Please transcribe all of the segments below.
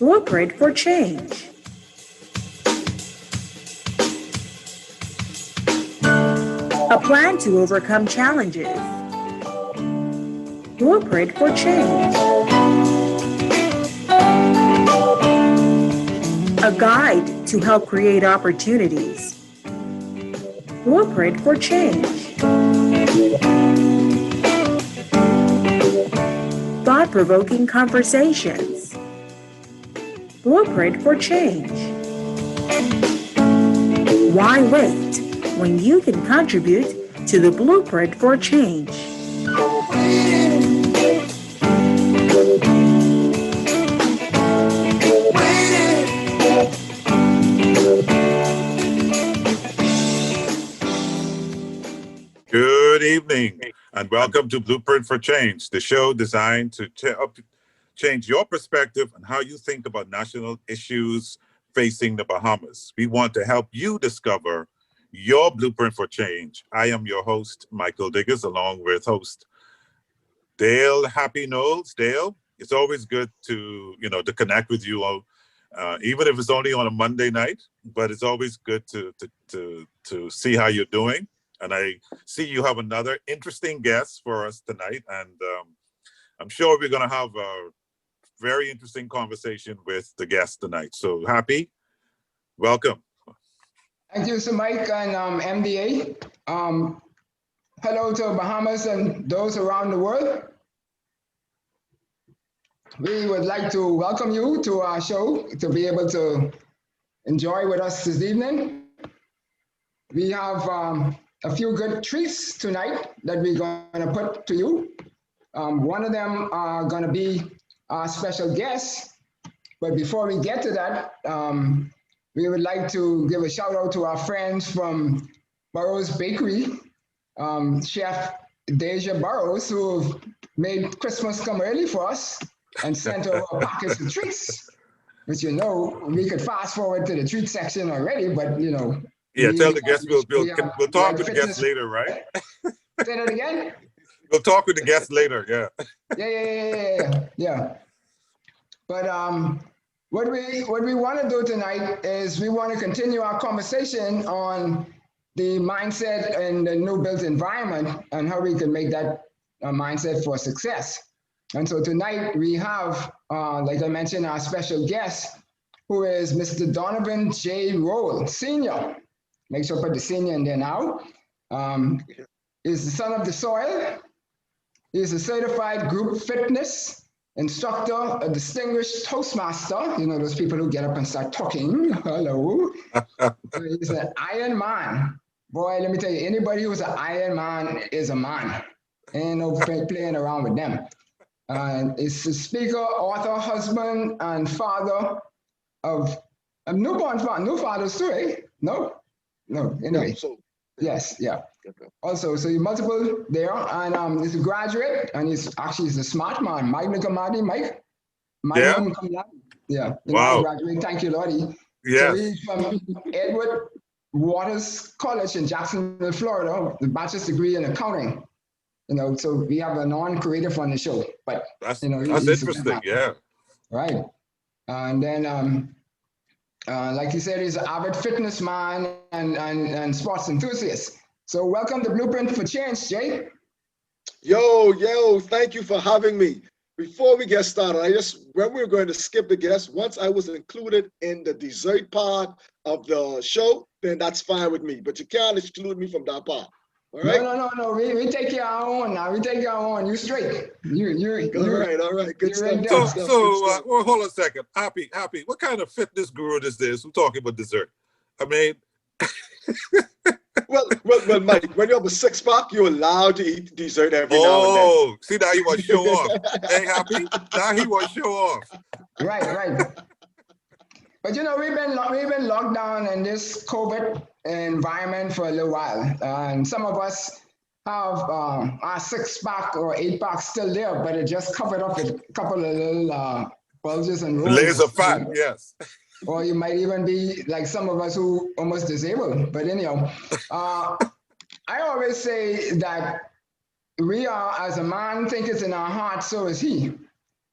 Blueprint for change. A plan to overcome challenges. Blueprint for change. A guide to help create opportunities. Blueprint for change. Thought-provoking conversations. Blueprint for change. Why wait when you can contribute to the Blueprint for change? Good evening and welcome to Blueprint for Change, the show designed to change your perspective on how you think about national issues facing the Bahamas. We want to help you discover your blueprint for change. I am your host, Michael Diggiss, along with host Dale Happy Knowles. Dale, it's always good to connect with you all, even if it's only on a Monday night, but it's always good to see how you're doing. And I see you have another interesting guest for us tonight, and I'm sure we're going to have a very interesting conversation with the guest tonight. So Happy, welcome. Thank you, so Mike and MDA. Hello to Bahamas and those around the world. We would like to welcome you to our show to be able to enjoy with us this evening. We have a few good treats tonight that we're going to put to you. One of them are going to be our special guest. But before we get to that, we would like to give a shout out to our friends from Burroughs Bakery, Chef Deja Burroughs, who have made Christmas come early for us and sent over packets of treats. Which, we could fast forward to the treat section already, but Yeah, tell the guests we'll talk with the guests later, right? Say that again? We'll talk with the guests later, yeah. Yeah. But what we want to do tonight is we want to continue our conversation on the mindset and the new built environment and how we can make that mindset for success. And so tonight we have, like I mentioned, our special guest, who is Mr. Donovan J. Rolle Sr. Make sure I put the senior in there now. He's the son of the soil. He's a certified group fitness instructor, a distinguished Toastmaster. Those people who get up and start talking. Hello. He's an Ironman. Boy, let me tell you, anybody who's an Ironman is a man. Ain't no playing around with them. He's a speaker, author, husband, and father of a newborn father. New fathers too, eh? No, anyway. Yes, yeah. Also, so he's multiple there, and he's a graduate, and he's a smart man. Magna Cum Laude, Mike. Magna Cum Laude. Yeah. Wow. Graduate. Thank you, Lordy. Yes. So he's from Edward Waters College in Jacksonville, Florida, the bachelor's degree in accounting. So we have a non-creative on the show, but that's he's interesting. Yeah. Right. And then like you said, he's an avid fitness man and sports enthusiast. So welcome to Blueprint for Change, Jay. Yo, thank you for having me. Before we get started, when we were going to skip the guest, once I was included in the dessert part of the show, then that's fine with me. But you can't exclude me from that part. All right? No. We take your own now. We take your own. You straight. All right. Good stuff. Well, hold on a second. Happy. What kind of fitness guru is this? We're talking about dessert. I mean. well, Mike, when you have a six-pack, you're allowed to eat dessert every now and then. Oh, see, now he want to show off. Hey, Happy? Now he want to show off. Right. But we've been locked down in this COVID environment for a little while, and some of us have our six-pack or eight-pack still there, but it just covered up with a couple of little bulges and rolls. Layers of fat, yes. Or you might even be like some of us who almost disabled. But anyhow, I always say that we are, as a man thinketh in our heart, so is he.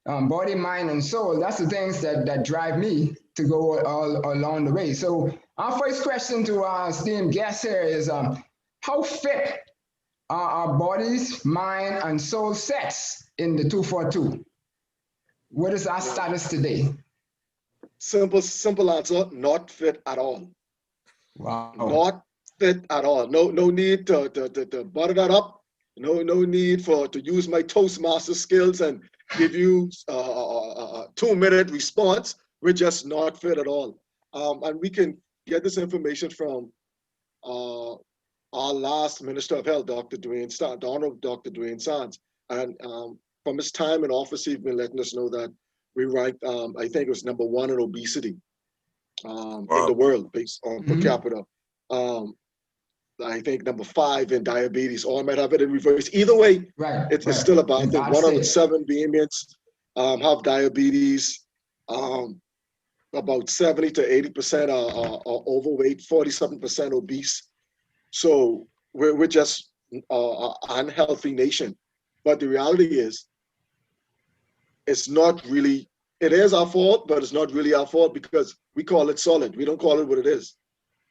body, mind, and soul. That's the things that drive me to go all along the way. So our first question to our esteemed guest here is, how fit are our bodies, mind, and soul sets in the 242? What is our status today? Simple answer, not fit at all. Wow. Not fit at all. No need to butter that up. No need to use my Toastmaster skills and give you a 2-minute response. We're just not fit at all. And we can get this information from our last Minister of Health, Dr. Dwayne Sands. And from his time in office, he's been letting us know that we ranked, I think it was #1 in obesity in the world based on per capita. I think #5 in diabetes, or I might have it in reverse. Either way, it's still about 1 out of 7 Bahamians have diabetes. About 70 to 80% are overweight, 47% obese. So we're just an unhealthy nation. But the reality is, it's not really, it is our fault, but it's not really our fault because we call it solid. We don't call it what it is.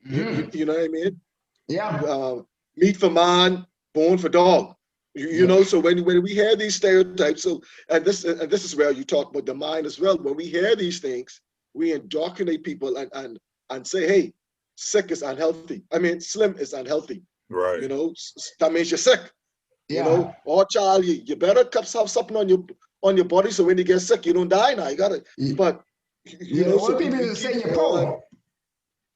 You know what I mean? Yeah. Meat for man, bone for dog. You know, so when we hear these stereotypes, so and this is where you talk about the mind as well. When we hear these things, we indoctrinate people and say, hey, sick is unhealthy. I mean, slim is unhealthy. Right. You know, that means you're sick. Yeah. You know, or child, you better have something on your body so when you get sick, you don't die now. You gotta, but you know, so people say you're poor.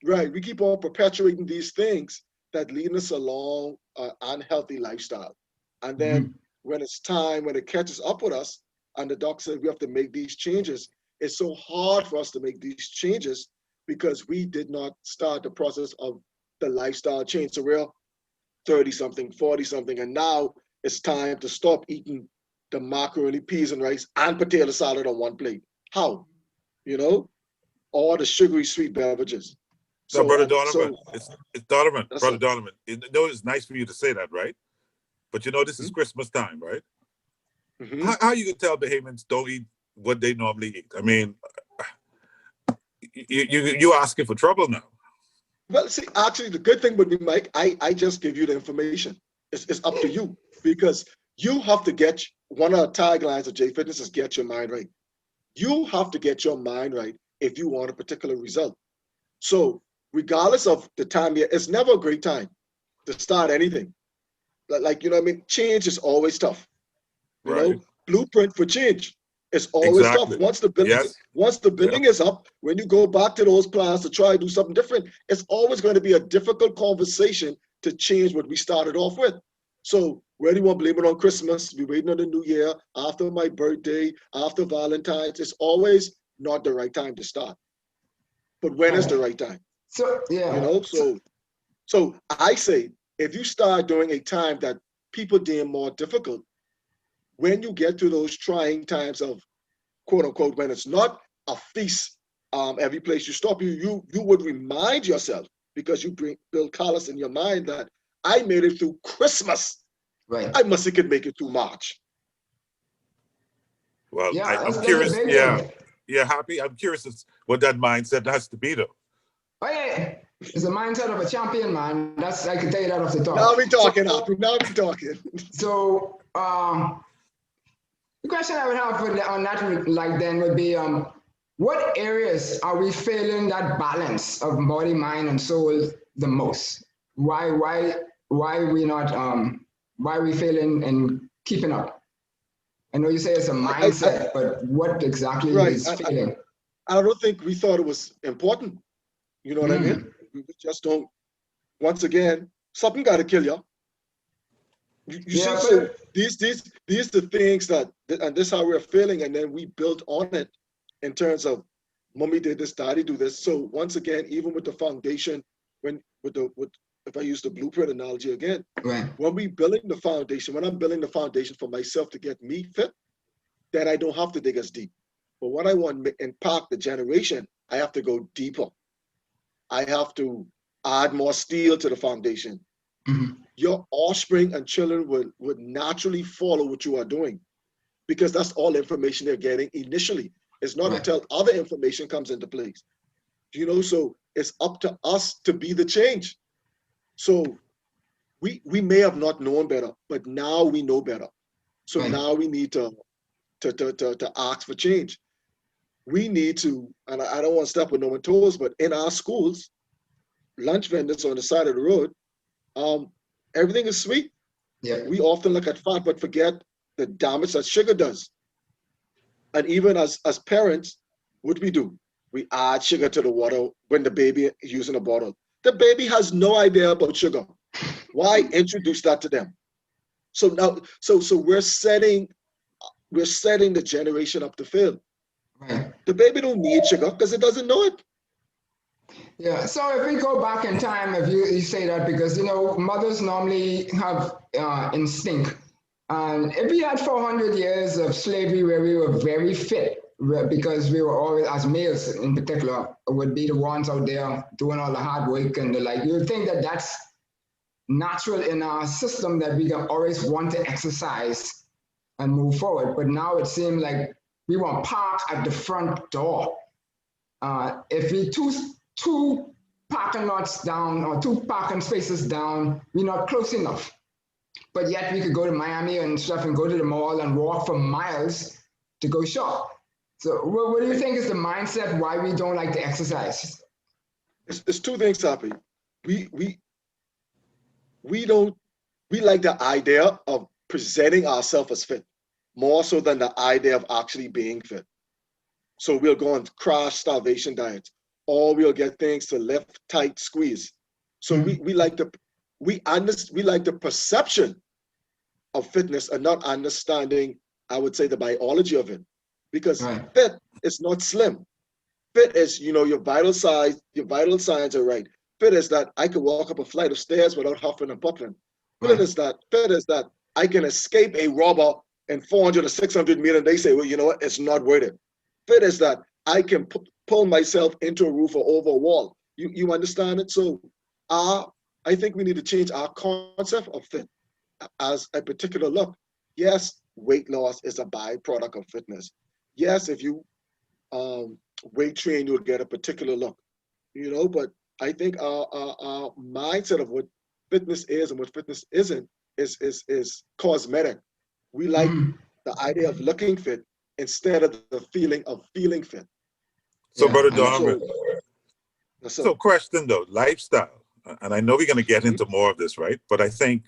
Right. We keep on perpetuating these things that lead us along an unhealthy lifestyle. And then when it's time, when it catches up with us, and the doc said we have to make these changes, it's so hard for us to make these changes because we did not start the process of the lifestyle change. So we're 30-something, 40-something, and now it's time to stop eating the macaroni, peas, and rice and potato salad on one plate. How? You know? All the sugary sweet beverages. So, Brother Donovan, it's Donovan, Brother Donovan. You know, it's nice for you to say that, right? But you know, this is Christmas time, right? How you can tell Bahamians don't eat what they normally eat? I mean, you asking for trouble now. Well, see, actually, the good thing would be, Mike, I just give you the information. It's up to you because you have to get, one of the taglines of J Fitness is get your mind right. You have to get your mind right if you want a particular result. So regardless of the time, it's never a great time to start anything. Like, you know what I mean? Change is always tough. You know, blueprint for change is always tough. Once the building is up, when you go back to those plans to try to do something different, it's always going to be a difficult conversation to change what we started off with. So whether you want to blame it on Christmas, we're waiting on the new year, after my birthday, after Valentine's, it's always not the right time to start. But when is the right time? So, yeah. You know, so I say, if you start during a time that people deem more difficult, when you get to those trying times of quote unquote, when it's not a feast, every place you stop, you would remind yourself, because you build callous in your mind, that I made it through Christmas. Right. I must could make it through March. Well, I'm curious. Yeah, Happy. I'm curious what that mindset has to be, though. Oh, yeah. It's the mindset of a champion, man. That's, I can tell you that off the top. Now we talking, Happy. Now we talking. So, the question I would have on that, like, then would be, what areas are we failing that balance of body, mind, and soul the most? Why are we not? Why are we failing in keeping up? I know you say it's a mindset, but what exactly is failing? I don't think we thought it was important. You know what I mean? We just don't. Once again, something got to kill you. You see, so these the things that, and this is how we're feeling, and then we built on it in terms of, mommy did this, daddy do this. So once again, even with the foundation, if I use the blueprint analogy again, when we building the foundation, when I'm building the foundation for myself to get me fit, then I don't have to dig as deep. But what I want to impact the generation, I have to go deeper. I have to add more steel to the foundation. Your offspring and children would naturally follow what you are doing, because that's all information they're getting initially. It's not until other information comes into place. So it's up to us to be the change. So we may have not known better, but now we know better. So now we need to ask for change. We need to, and I don't want to step with no one's toes, but in our schools, lunch vendors on the side of the road, everything is sweet. Yeah. We often look at fat, but forget the damage that sugar does. And even as parents, what we do? We add sugar to the water when the baby is using a bottle. The baby has no idea about sugar. Why introduce that to them? So now, so we're setting the generation up to fail. Right. The baby don't need sugar because it doesn't know it. Yeah. So if we go back in time, if you say that, because mothers normally have instinct, and if we had 400 years of slavery where we were very fit, because we were always, as males in particular, would be the ones out there doing all the hard work and the like, you would think that that's natural in our system, that we can always want to exercise and move forward. But now it seems like we want park at the front door. If we two parking lots down or two parking spaces down, we're not close enough. But yet we could go to Miami and stuff and go to the mall and walk for miles to go shop. So what do you think is the mindset why we don't like to exercise? It's two things, Happy. We like the idea of presenting ourselves as fit more so than the idea of actually being fit. So we'll go on crash starvation diets, or we'll get things to lift, tight, squeeze. So we like the perception of fitness and not understanding, I would say, the biology of it. Because fit is not slim. Fit is, your vital signs are right. Fit is that I can walk up a flight of stairs without huffing and puffing. Fit is that I can escape a robber in 400 or 600 meters, and they say, well, you know what, it's not worth it. Fit is that I can pull myself into a roof or over a wall. You understand it? So I think we need to change our concept of fit as a particular look. Yes, weight loss is a byproduct of fitness. Yes, if you weight train, you'll get a particular look, but I think our mindset of what fitness is and what fitness isn't is cosmetic. We like the idea of looking fit instead of the feeling of feeling fit. So, Brother Donovan, So question though, lifestyle, and I know we're going to get into more of this, right? But I think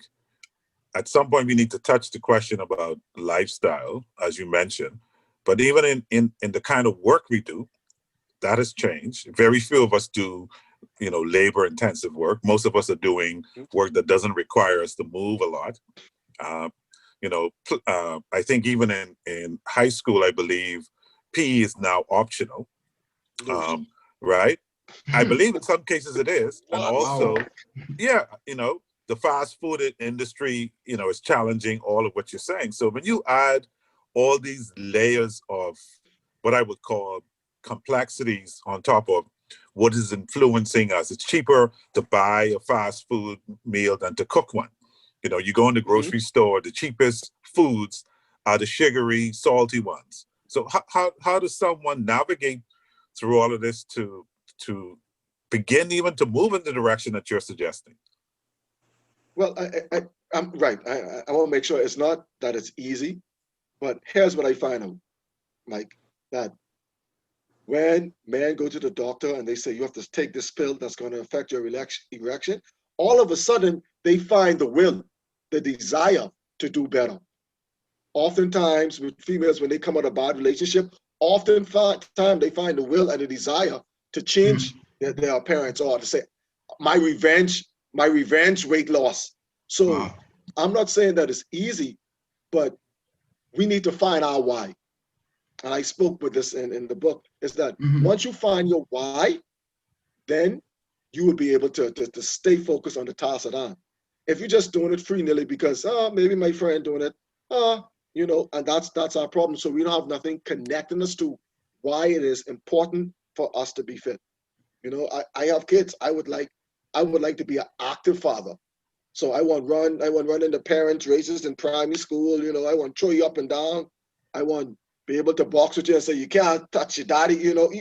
at some point we need to touch the question about lifestyle, as you mentioned. But even in the kind of work we do, that has changed. Very few of us do, labor intensive work. Most of us are doing work that doesn't require us to move a lot. I think even in high school, I believe PE is now optional, right? I believe in some cases it is. And also, the fast food industry, is challenging all of what you're saying. So when you add all these layers of what I would call complexities on top of what is influencing us, it's cheaper to buy a fast food meal than to cook one. You go in the grocery store, the cheapest foods are the sugary, salty ones. So how does someone navigate through all of this to begin even to move in the direction that you're suggesting? Well, I'm right. I want to make sure it's not that it's easy, but here's what I find out, Mike, that when men go to the doctor and they say, you have to take this pill that's going to affect your erection, all of a sudden they find the will, the desire to do better. Oftentimes with females, when they come out of a bad relationship, oftentimes they find the will and the desire to change their appearance, or to say, my revenge weight loss. So I'm not saying that it's easy, but we need to find our why. And I spoke with this in the book, is that once you find your why, then you will be able to stay focused on the task at hand. If you're just doing it free-nilly because, maybe my friend doing it, and that's our problem. So we don't have nothing connecting us to why it is important for us to be fit. I have kids. I would like to be an active father. So I want run in the parents' races in primary school. I want throw you up and down. I want to be able to box with you and say, you can't touch your daddy, you know.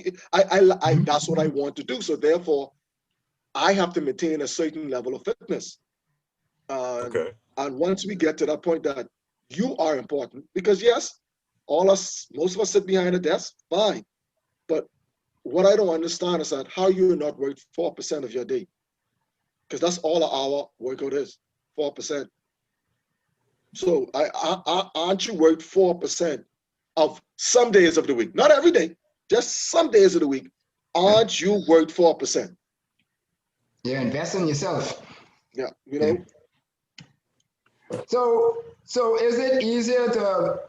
That's what I want to do. So therefore, I have to maintain a certain level of fitness. Okay. And once we get to that point that you are important, because yes, most of us sit behind a desk, fine. But what I don't understand is that how you're not worth 4% of your day. Because that's all our workout is, 4%. So aren't you worth 4% of some days of the week? Not every day, just some days of the week. Aren't you worth 4%? Yeah, invest in yourself. Yeah, you know. So is it easier to,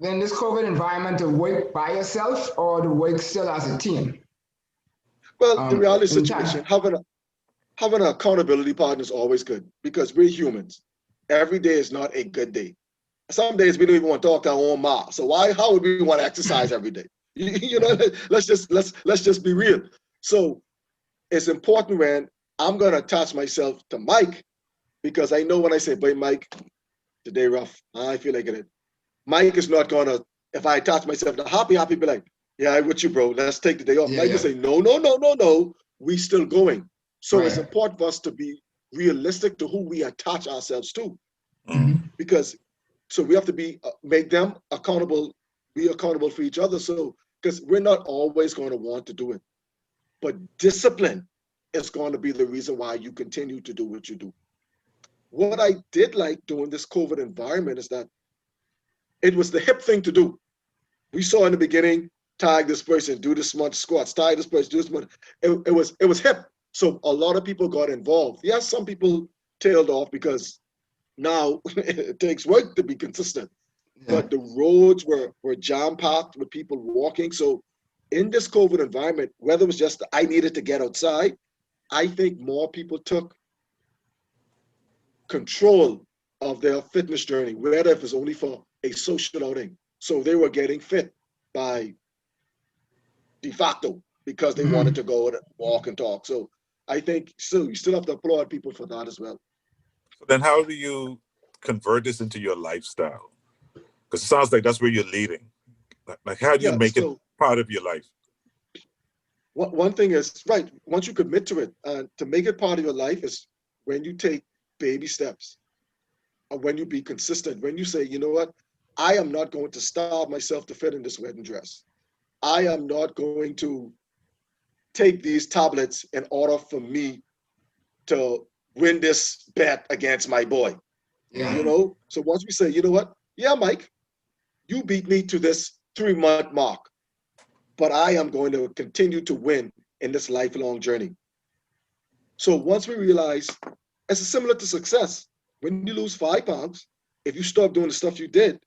in this COVID environment, to work by yourself or to work still as a team? Well, the reality in situation, having an accountability partner is always good because we're humans. Every day is not a good day. Some days we don't even want to talk to our own mom. So how would we want to exercise every day? You know, let's just be real. So it's important when I'm gonna attach myself to Mike because I know when I say, "Boy, Mike, today rough. I feel like it." Mike is not gonna. If I attach myself to Happy, be like, "Yeah, I'm with you, bro. Let's take the day off." Mike will say, "No. We still going." So it's important for us to be realistic to who we attach ourselves to, because so we have to make them accountable, be accountable for each other. So because we're not always going to want to do it, but discipline is going to be the reason why you continue to do what you do. What I did like during this COVID environment is that it was the hip thing to do. We saw in the beginning, tag this person, do this much squats, tag this person, do this much. It was hip. So a lot of people got involved. Yes, some people tailed off because now it takes work to be consistent. Yeah. But the roads were jam-packed with people walking. So in this COVID environment, whether it was just I needed to get outside, I think more people took control of their fitness journey, whether if it's only for a social outing. So they were getting fit by de facto because they wanted to go and walk and talk. So I think you still have to applaud people for that as well. So then how do you convert this into your lifestyle? Because it sounds like that's where you're leading. Like how do you make it part of your life? One thing is, right, once you commit to it, to make it part of your life is when you take baby steps, or when you be consistent, when you say, you know what, I am not going to starve myself to fit in this wedding dress. I am not going to take these tablets in order for me to win this bet against my boy. Yeah. You know, so once we say, you know what, yeah, Mike, you beat me to this 3-month mark, but I am going to continue to win in this lifelong journey. So once we realize, it's similar to success. When you lose 5 pounds, if you stop doing the stuff you did,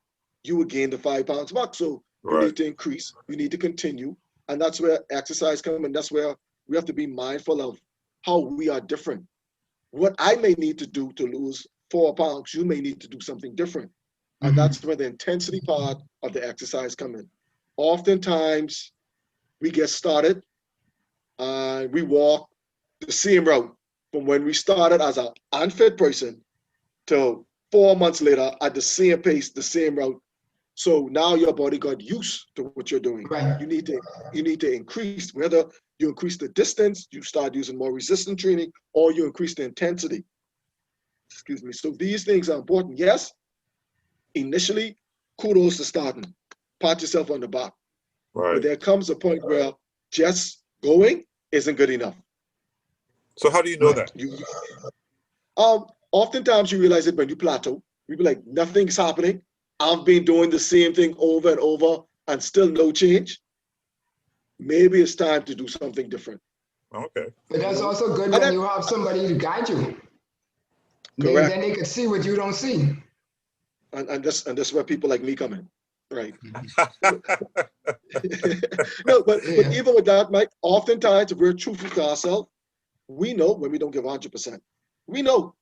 you will gain the 5 pounds back. So you need to increase, you need to continue. And that's where exercise comes in. That's where we have to be mindful of how we are different. What I may need to do to lose 4 pounds, you may need to do something different. And that's where the intensity part of the exercise comes in. Oftentimes, we get started and we walk the same route from when we started as an unfit person to 4 months later at the same pace, the same route. So now your body got used to what you're doing. Right. You need to increase, whether you increase the distance, you start using more resistance training, or you increase the intensity. Excuse me. So these things are important. Yes, initially, kudos to starting. Pat yourself on the back. Right. But there comes a point where just going isn't good enough. So how do you know that? Oftentimes you realize it when you plateau. We be like, nothing's happening. I've been doing the same thing over and over and still no change. Maybe it's time to do something different. Okay. But that's also good when you have somebody to guide you. Correct. Then they can see what you don't see. And that's where people like me come in. Right. No, but even with that, Mike, oftentimes if we're truthful to ourselves, we know when we don't give 100%. We know,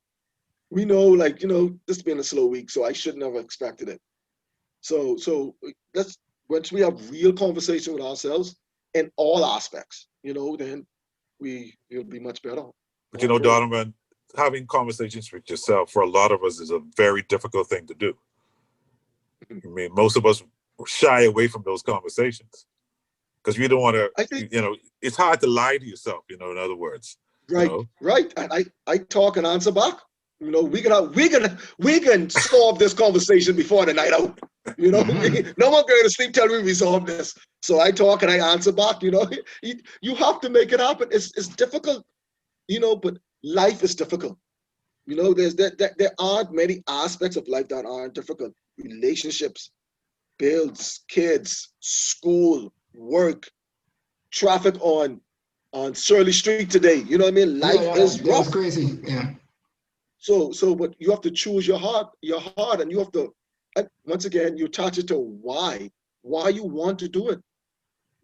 like, you know, this has been a slow week, so I shouldn't have expected it. So that's once we have real conversation with ourselves in all aspects, you know, then we'll be much better. But you know, Donovan, having conversations with yourself for a lot of us is a very difficult thing to do. I mean, most of us shy away from those conversations because we don't want to, I think, it's hard to lie to yourself, in other words. right, right. And I talk and answer back. We can solve this conversation before the night out. No one going to sleep till we resolve this. So I talk and I answer back. You have to make it happen. It's difficult, but life is difficult. There aren't many aspects of life that aren't difficult. Relationships, bills, kids, school, work, traffic on Shirley Street today. You know what I mean? Life is rough. That's crazy. Yeah. So, but you have to choose your heart, and you have to, once again, you touch it to why you want to do it.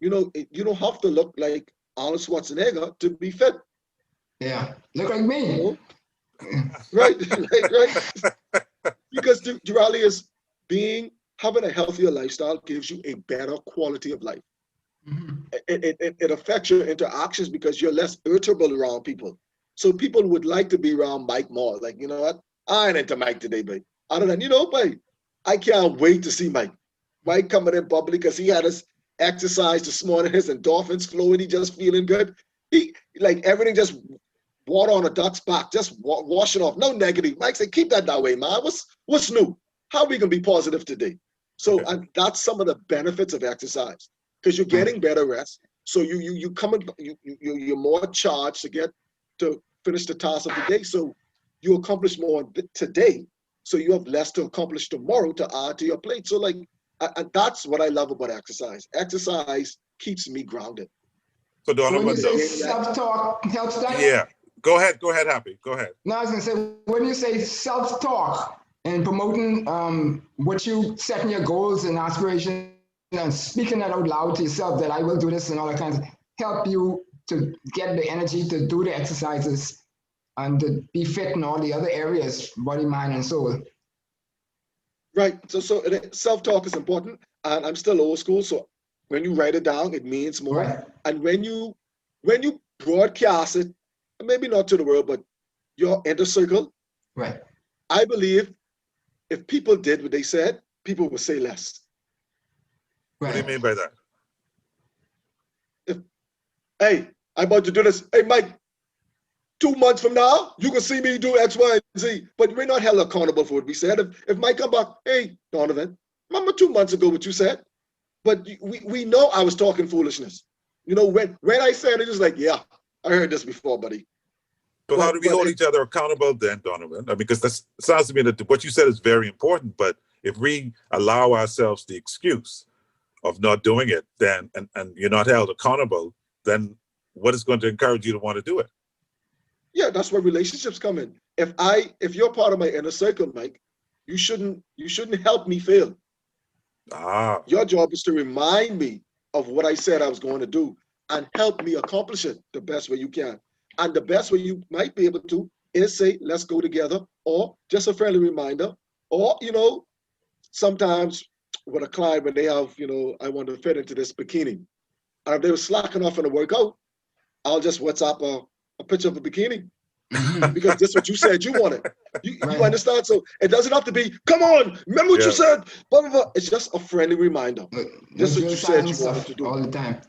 You don't have to look like Arnold Schwarzenegger to be fit. Yeah, look like me. Right. Because the reality is having a healthier lifestyle gives you a better quality of life. Mm-hmm. It affects your interactions because you're less irritable around people. So people would like to be around Mike more. Like, you know what? I ain't into Mike today, babe. Other than, babe, I can't wait to see Mike. Mike coming in public because he had his exercise this morning, his endorphins flowing, he just feeling good. He, like, everything just water on a duck's back, just wash it off. No negative. Mike said, keep that way, man. What's new? How we can be positive today? So and that's some of the benefits of exercise because you're getting better rest. So you're more charged to finish the task of the day. So you accomplish more today. So you have less to accomplish tomorrow to add to your plate. So and that's what I love about exercise. Exercise keeps me grounded. So Donovan, when you say self-talk helps that? Yeah. Go ahead, Happy. Go ahead. No, I was gonna say, when you say self-talk and promoting what you setting your goals and aspirations and speaking that out loud to yourself that I will do this and all that kinds of help you to get the energy to do the exercises and to be fit in all the other areas, body, mind, and soul. Right. So self-talk is important, and I'm still old school. So when you write it down, it means more. Right. And when you broadcast it, maybe not to the world, but your inner circle. Right. I believe if people did what they said, people would say less. Right. What do you mean by that? Hey, I'm about to do this. Hey, Mike, 2 months from now, you can see me do X, Y, and Z. But we're not held accountable for what we said. If Mike come back, hey, Donovan, remember 2 months ago what you said? But we know I was talking foolishness. When I said it, was like, yeah, I heard this before, buddy. So how do we hold each other accountable then, Donovan? Because that sounds to me that what you said is very important. But if we allow ourselves the excuse of not doing it, then and you're not held accountable, then what is going to encourage you to want to do it? Yeah, that's where relationships come in. If you're part of my inner circle, Mike, you shouldn't help me fail. Your job is to remind me of what I said I was going to do and help me accomplish it the best way you can. And the best way you might be able to is say, let's go together, or just a friendly reminder, or, sometimes with a client when they have, I want to fit into this bikini. And if they were slacking off in a workout, I'll just WhatsApp a picture of a bikini because that's what you said you wanted. You understand? So it doesn't have to be, come on, remember what you said, blah, blah, blah. It's just a friendly reminder. That's what you said you wanted to do. All the time.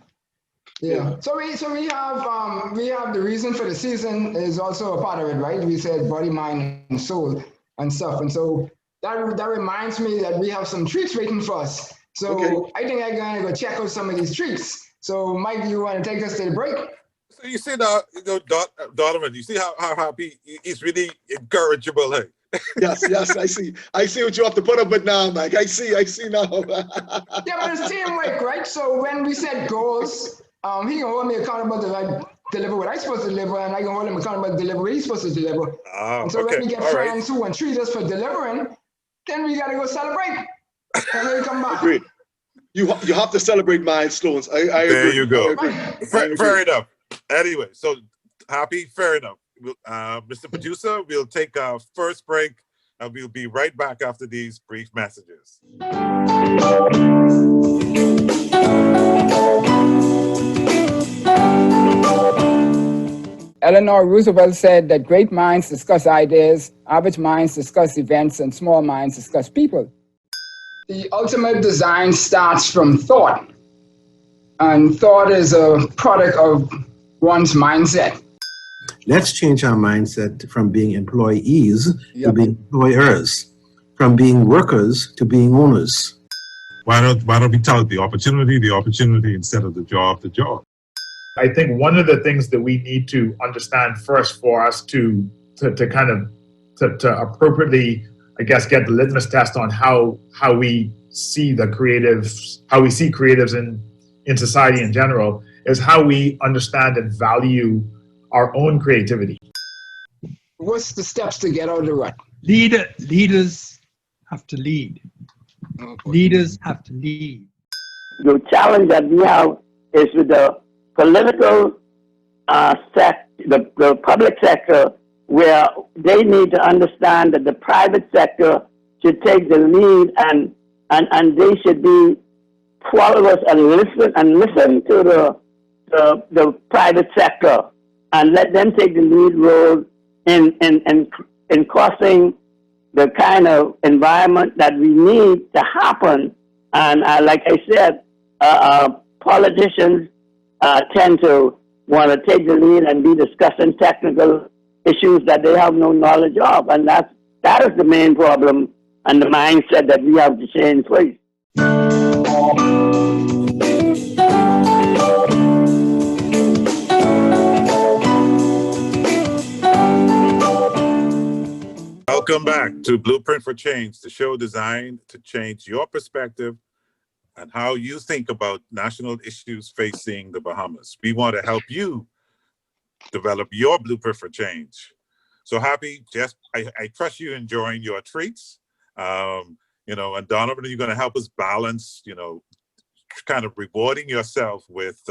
Yeah. So we have the reason for the season is also a part of it, right? We said body, mind, and soul and stuff. And so that reminds me that we have some treats waiting for us. So I think I'm gonna go check out some of these treats. So Mike, you want to take us to the break? So you see now, Donovan, you see how happy he's really incorrigible, hey? Yes, I see. I see what you have to put up with now, Mike. I see now. Yeah, but it's teamwork, right? So when we set goals, he can hold me accountable to deliver what I'm supposed to deliver, and I can hold him accountable to deliver what he's supposed to deliver. And so when we get friends who want to treat us for delivering, then we got to go celebrate. And then we come back. Agreed. You have to celebrate milestones. I agree. There you go. Fair enough. Anyway, so happy, fair enough. Mr. Producer, we'll take our first break, and we'll be right back after these brief messages. Eleanor Roosevelt said that great minds discuss ideas, average minds discuss events, and small minds discuss people. The ultimate design starts from thought, and thought is a product of one's mindset. Let's change our mindset from being employees to Yep. being employers, from being workers to being owners. Why don't we tout the opportunity instead of the job? I think one of the things that we need to understand first for us to appropriately, I guess, get the litmus test on how we see the creatives, how we see creatives in society in general, is how we understand and value our own creativity. What's the steps to get out of the rut? Leaders have to lead. Leaders have to lead. The challenge that we have is with the political the public sector, where they need to understand that the private sector should take the lead and they should be followers and listen to the private sector and let them take the lead role in causing the kind of environment that we need to happen. And like I said, politicians tend to want to take the lead and be discussing technical issues that they have no knowledge of. And that is the main problem and the mindset that we have to change place. Welcome back to Blueprint for Change, the show designed to change your perspective and how you think about national issues facing the Bahamas. We want to help you develop your blueprint for change. So happy, Jess, I trust you enjoying your treats. And Donovan, you're going to help us balance, kind of rewarding yourself with,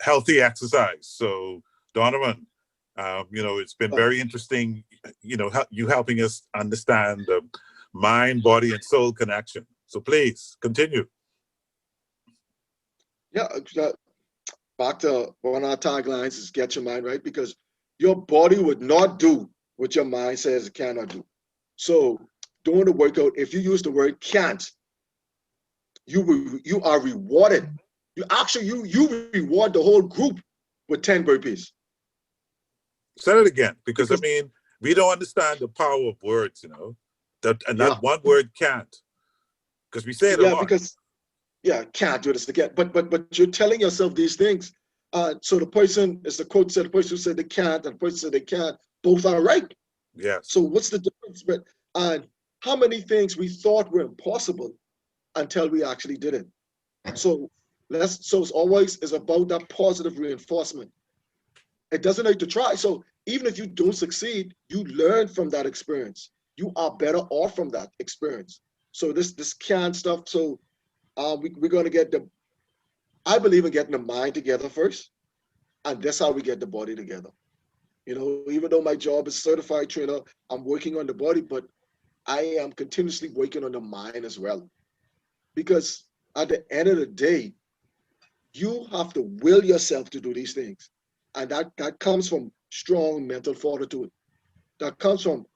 healthy exercise. So Donovan, it's been very interesting, you helping us understand the mind, body, and soul connection. So please continue. Yeah, back to one of our taglines is get your mind right, because your body would not do what your mind says it cannot do. So during the workout, if you use the word can't, you are rewarded. You reward the whole group with 10 burpees. Say it again, because we don't understand the power of words, that one word can't, because we say it a lot. Because can't do this again. But you're telling yourself these things. So the person, as the quote said, the person who said they can't and the person who said they can't, both are right. Yes. So what's the difference? But how many things we thought were impossible until we actually did it? So it's always about that positive reinforcement. It doesn't hurt to try. So even if you don't succeed, you learn from that experience. You are better off from that experience. So this can't stuff. So we're going to get I believe in getting the mind together first, and that's how we get the body together. Even though my job is certified trainer, I'm working on the body, but I am continuously working on the mind as well. Because at the end of the day, you have to will yourself to do these things. And that comes from strong mental fortitude. That comes from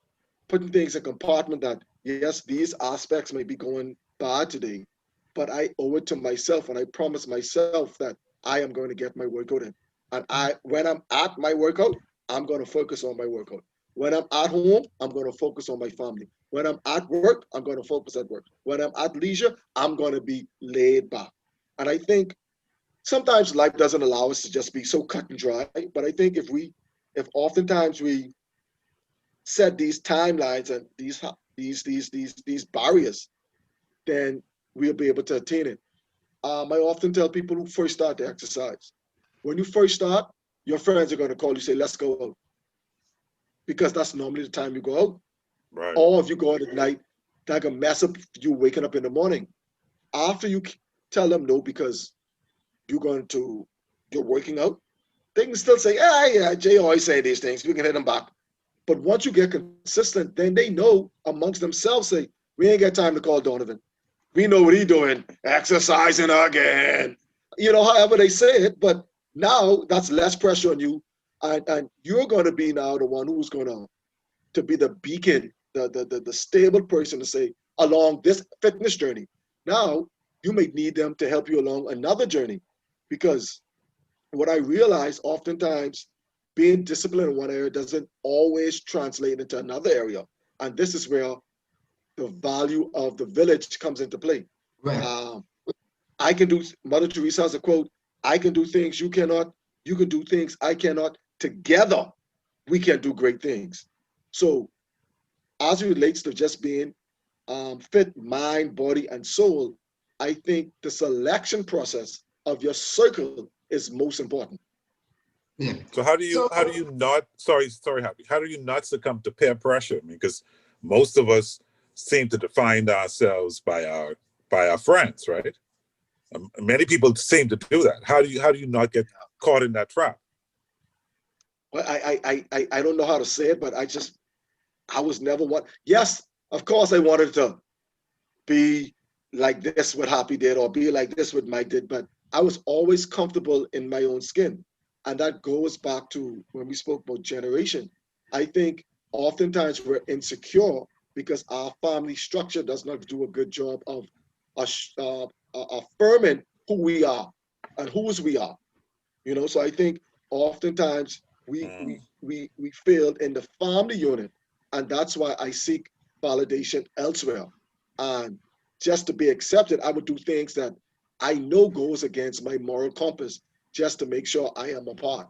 putting things in a compartment that, yes, these aspects may be going bad today, but I owe it to myself, and I promise myself that I am going to get my workout in. And when I'm at my workout, I'm going to focus on my workout. When I'm at home, I'm going to focus on my family. When I'm at work, I'm going to focus at work. When I'm at leisure, I'm going to be laid back. And I think sometimes life doesn't allow us to just be so cut and dry, but I think if oftentimes we set these timelines and these barriers, then we'll be able to attain it. I often tell people who first start to exercise, when you first start, your friends are going to call you, say, let's go out. Because that's normally the time you go out. Right. Or if you go out at night, that can mess up you waking up in the morning. After you tell them no, because you're working out, they can still say, yeah, Jay always say these things, we can hit them back. But once you get consistent, then they know amongst themselves, say, we ain't got time to call Donovan. We know what he's doing, exercising again. However they say it, but now that's less pressure on you. And you're going to be now the one who's going to be the beacon, the stable person to say, along this fitness journey. Now, you may need them to help you along another journey, because what I realize oftentimes, being disciplined in one area doesn't always translate into another area. And this is where the value of the village comes into play. Right. I can do, Mother Teresa has a quote, I can do things you cannot, you can do things I cannot. Together, we can do great things. So as it relates to just being fit, mind, body, and soul, I think the selection process of your circle is most important. Yeah. So how do you not, sorry, Happy, how do you not succumb to peer pressure? Because most of us seem to define ourselves by our friends, right? Many people seem to do that. How do you not get caught in that trap? Well, I don't know how to say it, but I was never one. Yes, of course I wanted to be like this what Happy did, or be like this what Mike did, but I was always comfortable in my own skin. And that goes back to when we spoke about generation. I think oftentimes we're insecure because our family structure does not do a good job of affirming who we are and whose we are. You know, so I think oftentimes we failed in the family unit, and that's why I seek validation elsewhere. And just to be accepted, I would do things that I know goes against my moral compass just to make sure I am a part.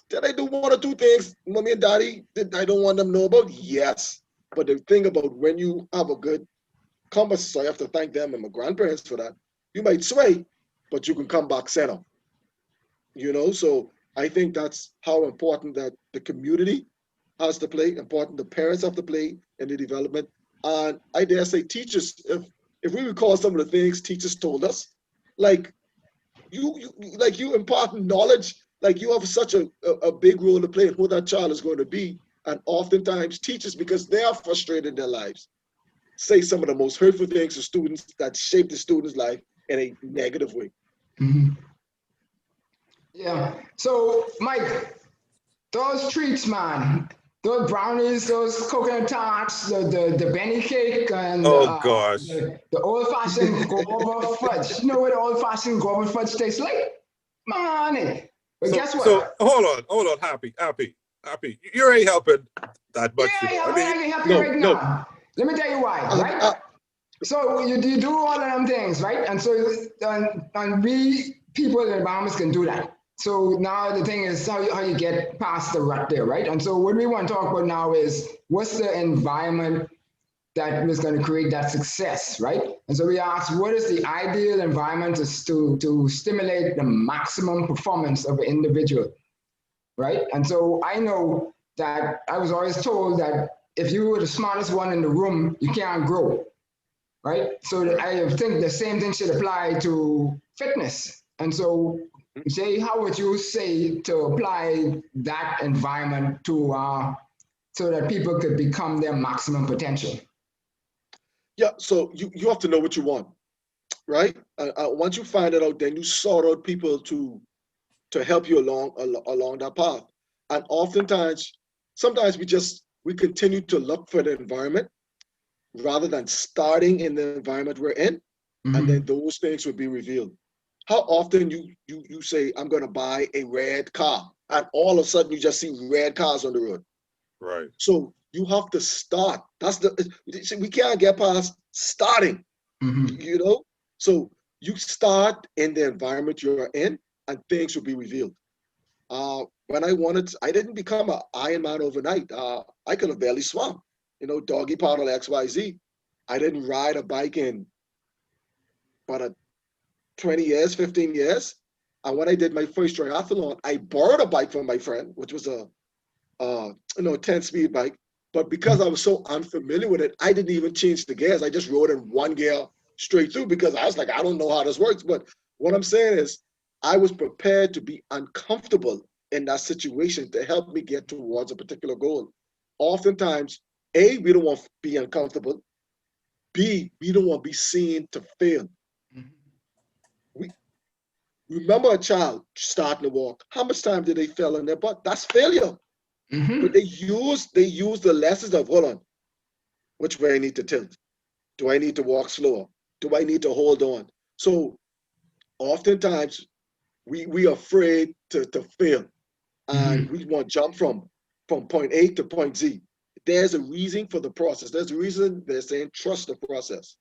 Did I do one or two things, mommy and daddy, that I don't want them to know about? Yes. But the thing about when you have a good compass, so I have to thank them and my grandparents for that, you might sway, but you can come back center. You know, so I think that's how important that the community has to play, important the parents have to play in the development. And I dare say teachers, if we recall some of the things teachers told us, like you imparting knowledge, like you have such a big role to play in who that child is going to be. And oftentimes teachers, because they are frustrated in their lives, say some of the most hurtful things to students that shape the student's life in a negative way. Mm-hmm. Yeah. So, Mike, those treats, man, those brownies, those coconut tarts, the Benny cake, and gosh, the old-fashioned guava fudge. You know what old-fashioned guava fudge tastes like? Man, but guess what? So hold on, Happy. You ain't helping that much. Yeah, I can help you right now. Let me tell you why, right? So you do all of them things, right? And so and we people in the Bahamas can do that. So now the thing is how you get past the rut there, right? And so what we want to talk about now is what's the environment that was going to create that success, right? And so we asked, what is the ideal environment to stimulate the maximum performance of an individual, right? And so I know that I was always told that if you were the smartest one in the room, you can't grow, right? So I think the same thing should apply to fitness. And so Jay, how would you say to apply that environment to so that people could become their maximum potential? Yeah, so you have to know what you want, right? Once you find it out, then you sort out people to help you along that path. And oftentimes, sometimes we continue to look for the environment rather than starting in the environment we're in, and then those things will be revealed. How often you say, I'm going to buy a red car, and all of a sudden you just see red cars on the road. Right. So you have to start. We can't get past starting, you know? So you start in the environment you're in, and things will be revealed. When I didn't become an Ironman overnight. I could have barely swum, you know, doggy paddle XYZ. I didn't ride a bike in about 20 years, 15 years. And when I did my first triathlon, I borrowed a bike from my friend, which was a 10-speed bike. But because I was so unfamiliar with it, I didn't even change the gears. I just rode in one gear straight through because I was like, I don't know how this works. But what I'm saying is I was prepared to be uncomfortable in that situation to help me get towards a particular goal. Oftentimes, A, we don't want to be uncomfortable. B, we don't want to be seen to fail. We remember a child starting to walk. How much time did they fail on their butt? That's failure. But they use the lessons of, hold on, which way I need to tilt. Do I need to walk slower? Do I need to hold on? So oftentimes we are afraid to fail, and we want to jump from point A to point Z. There's a reason for the process. There's a reason they're saying trust the process.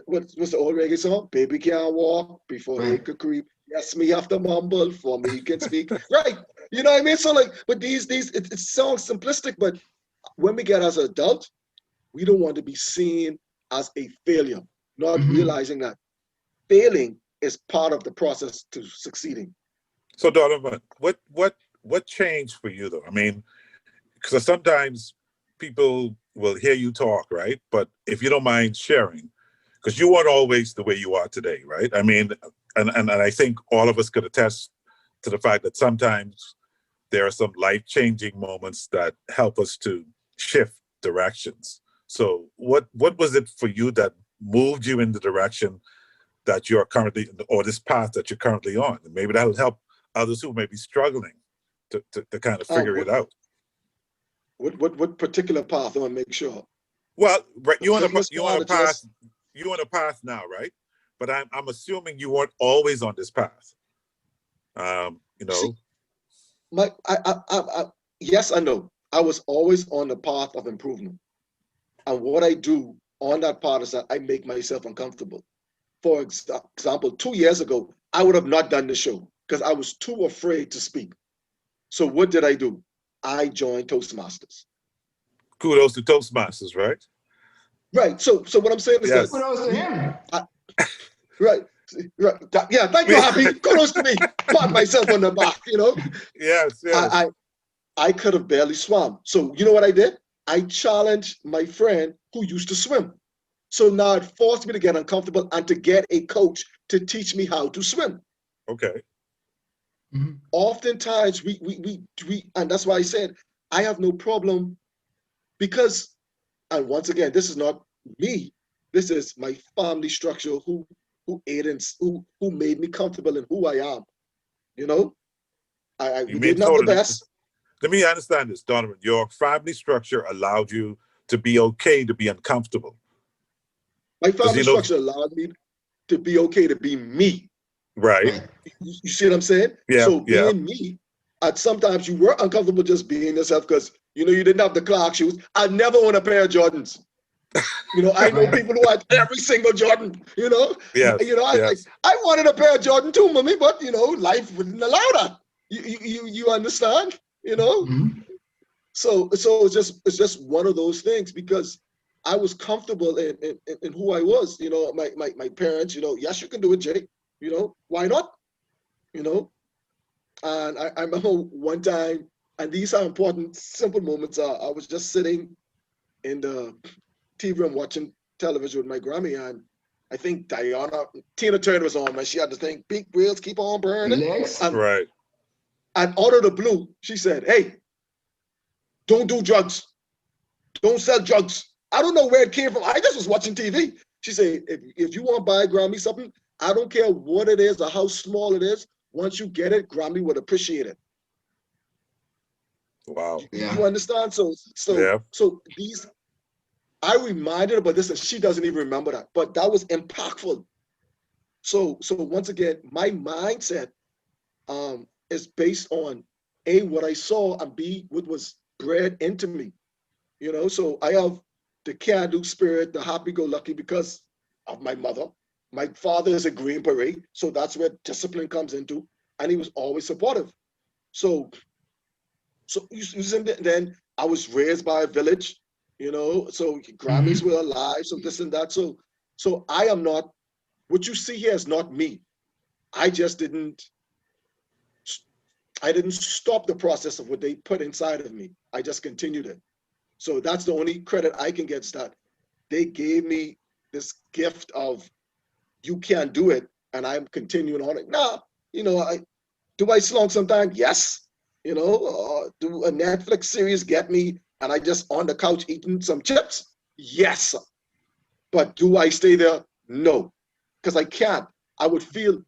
What's the old reggae song? Baby can't walk before they could creep. Yes, me have to mumble for me can speak. Right. You know what I mean? So like, but it sounds simplistic, but when we get as an adult, we don't want to be seen as a failure, not realizing that failing is part of the process to succeeding. So Donovan, what changed for you though? I mean, because sometimes people will hear you talk, right? But if you don't mind sharing, because you weren't always the way you are today, right? I mean, and I think all of us could attest to the fact that sometimes there are some life-changing moments that help us to shift directions. So what was it for you that moved you in the direction that you're currently, or this path that you're currently on? And maybe that'll help others who may be struggling to kind of figure it out. What particular path? I want to make sure. Well, right, you on a path now, right? But I'm assuming you weren't always on this path. You know. See, yes and no. I was always on the path of improvement, and what I do on that path is that I make myself uncomfortable. For example, 2 years ago, I would have not done the show because I was too afraid to speak. So what did I do? I joined Toastmasters. Kudos to Toastmasters, right? Right. So what I'm saying is that Kudos to him. Right. Yeah. Thank you, Happy. Kudos to me. Pat myself on the back. You know. Yes. I could have barely swum. So you know what I did? I challenged my friend who used to swim. So now it forced me to get uncomfortable and to get a coach to teach me how to swim. Okay. Oftentimes we and that's why I said I have no problem because, and once again, this is not me. This is my family structure who made me comfortable in who I am. You know, we didn't have the best. Let me understand this, Donovan. Your family structure allowed you to be okay to be uncomfortable. My family structure allowed me to be okay to be me. Right. You see what I'm saying? Yeah. So being me, and sometimes you were uncomfortable just being yourself because you didn't have the Clark shoes. I never own a pair of Jordans. I know people who had every single Jordan. Yes. I wanted a pair of Jordan too, mommy, but life wouldn't allow that. You understand? So it's just one of those things because I was comfortable in who I was. My parents. Yes, you can do it, Jake. Why not? And I remember one time, and these are important, simple moments. I was just sitting in the TV room watching television with my Grammy, and I think Tina Turner was on, and she had the thing, big wheels keep on burning. Right. And out of the blue, she said, "Hey, don't do drugs. Don't sell drugs." I don't know where it came from. I just was watching TV. She said, if you want to buy Grammy something, I don't care what it is or how small it is. Once you get it, Grammy would appreciate it. Wow. You understand? So these, I reminded her about this, and she doesn't even remember that. But that was impactful. So once again, my mindset is based on A, what I saw, and B, what was bred into me. So I have the can-do spirit, the happy-go-lucky because of my mother. My father is a Green Beret, so that's where discipline comes into, and he was always supportive. So then I was raised by a village, so Grammys were alive, so this and that. So I am not, what you see here is not me. I didn't stop the process of what they put inside of me. I just continued it. So that's the only credit I can get, is that they gave me this gift of, you can't do it, and I'm continuing on it. Do I slunk sometimes? Yes. Do a Netflix series get me and I just on the couch eating some chips? Yes. But do I stay there? No, because I can't. I would feel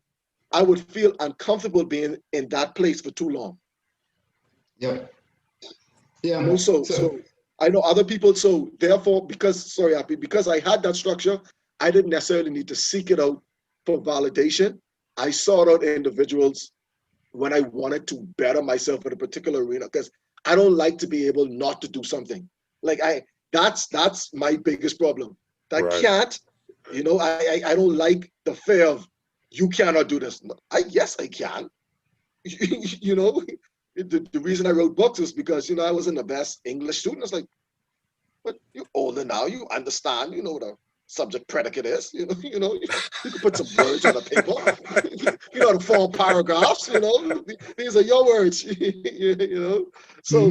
uncomfortable being in that place for too long. Yep. Yeah. So I know other people, so therefore, because I had that structure, I didn't necessarily need to seek it out for validation. I sought out individuals when I wanted to better myself in a particular arena, because I don't like to be able not to do something. Like that's my biggest problem. I can't, I don't like the fear of you cannot do this. Yes, I can. The reason I wrote books is because, I wasn't the best English student. It's like, but you're older now, you understand, what a subject predicate is, you can put some words on a paper, you know how to form paragraphs, these are your words, So,